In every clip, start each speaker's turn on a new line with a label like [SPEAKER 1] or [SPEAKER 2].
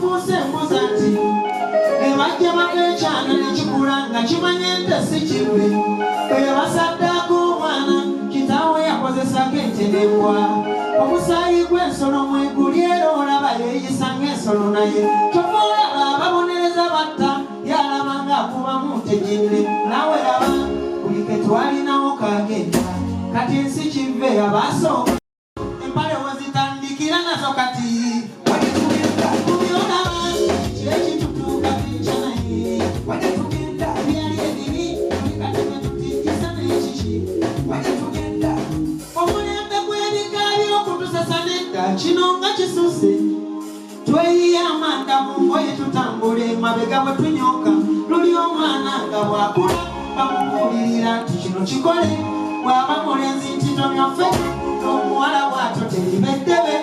[SPEAKER 1] bafuuse embuza nti bajja bagekyana nekikula nga kimanye nti si kibi eyo basaddaako omwana kitaawe yakozesako entenebwa omusaayi gw'ensolo mweguli era olaba yeeyisa ng'ensolo naye kyova olaba ababonereza batta yalaba ng'akubamu teginde naawe laba buli ke twalinawo kagenda kati ensi kive abasooka empale wezitandikira nazo kati walitugenda kubyolaba kyekitutuuka kincanaye walitugenda byali ebiri olikateme tutingisa n'ekiki walitugenda omulembe gw'ebika by'okutusasa nedda kino nga kisuse tweyiya amanda mu ngoye tutambule mabega bwe tunyooka luli omwana nga bwakula bamubuulirira nti kino kikole bw'aba mulenzi nti tomyoffe n'omuwala bw'ato teribeddebe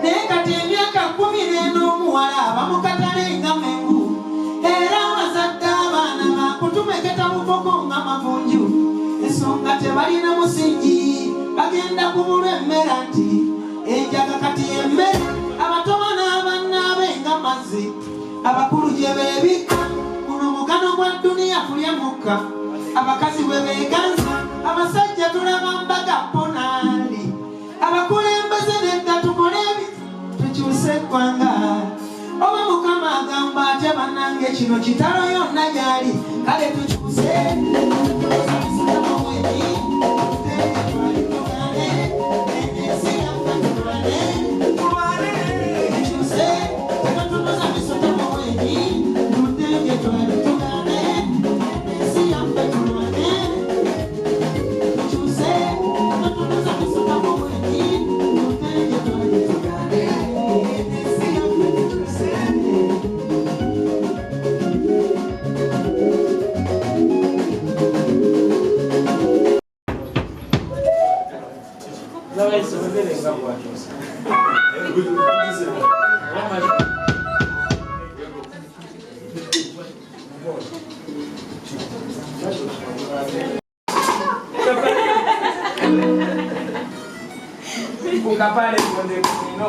[SPEAKER 1] naye kati emyaka 10 n'omuwala aba mu katale nga mengu era abazadde abaana bakutumeketa mukoko nga mavunju ensonga tebalina musingi bagenda kubulwa emmere nti enjaga kati emmere abatoba n'abannaabe nga mazzi abakulu gye beebika guno mugano gwa duniya kulya mukka abakazi bwe beeganza abasajja tulaba mbaga ponaali abakulembeze nedda tukole tukyuse eggwanga oba mukama agamba ate bannange kino kitalo yonna gyali kale tukyuse
[SPEAKER 2] Kapale donde no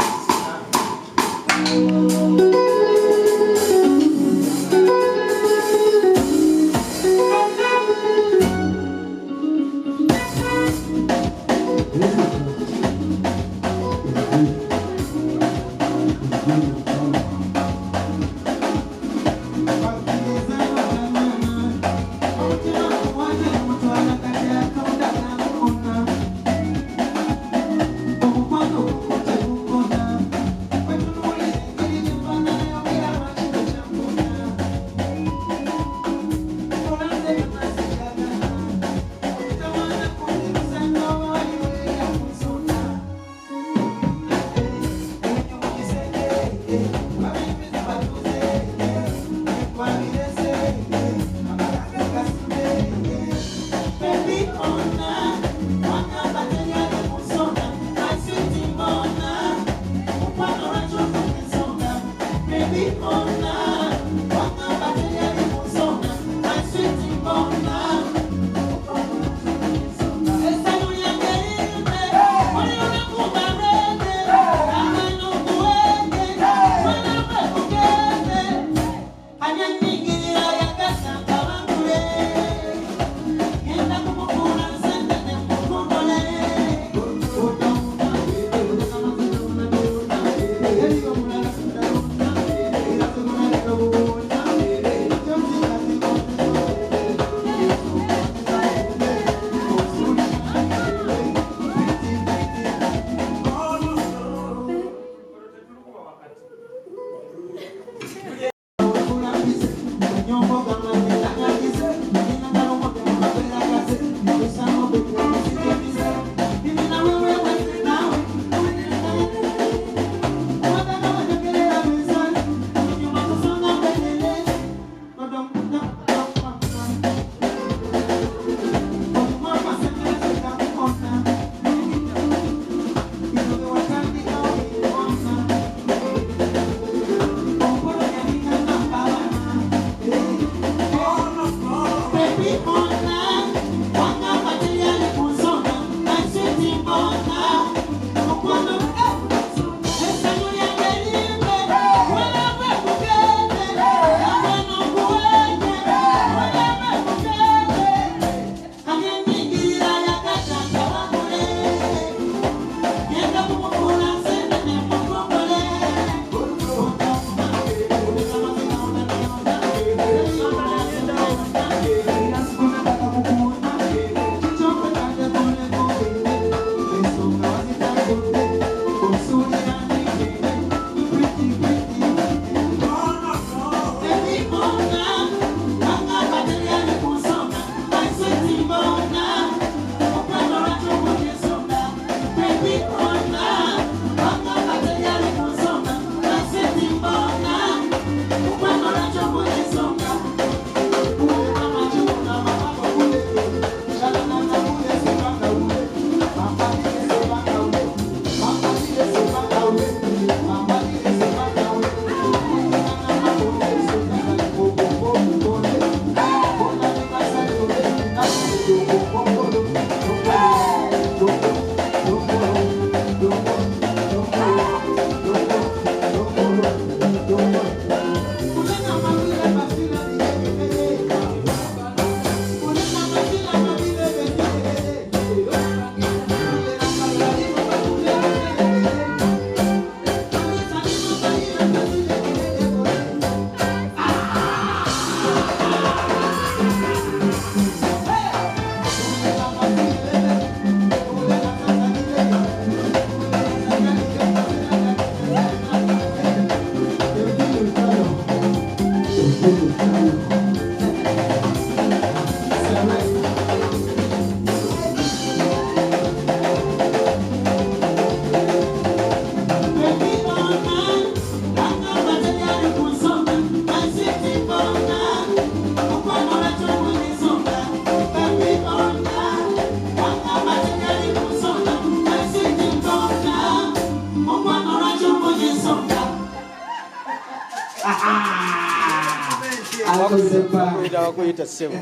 [SPEAKER 3] Wakuita sebo.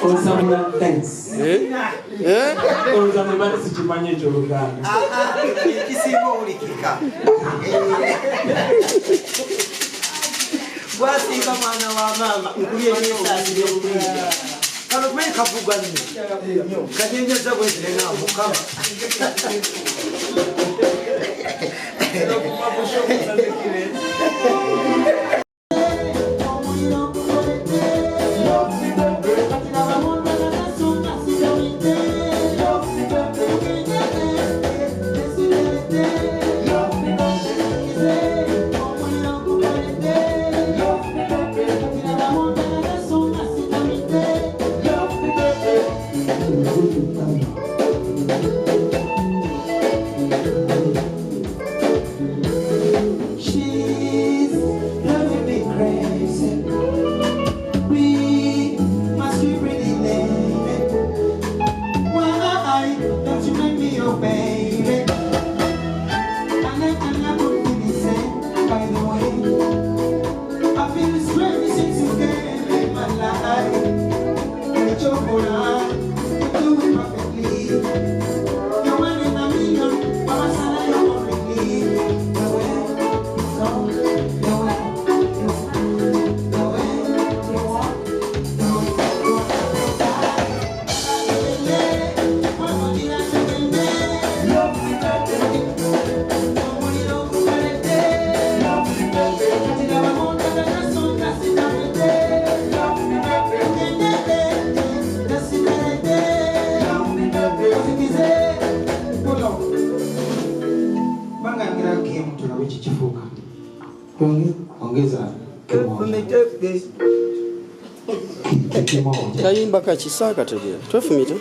[SPEAKER 1] Osamula thanks. Osamula sichimanye chorugana.
[SPEAKER 4] Kisimbo ulikika. Bwasi kama na wa mama ukuye nisa ndio kulinda. Kama kweli kavuga nini? Kanyenye za kwezi na mukama. Ndio kumabosho kuzandikile.
[SPEAKER 3] Kayimba kachisaka tegera. Twefumite.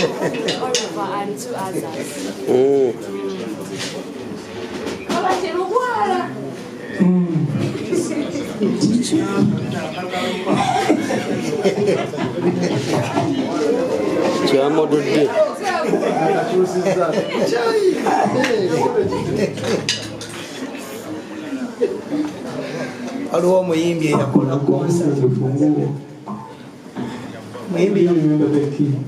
[SPEAKER 5] Oliver and 2 others.
[SPEAKER 4] Aliwo omuyimbi eyakola concert.
[SPEAKER 1] Maybe you remember Ekiri.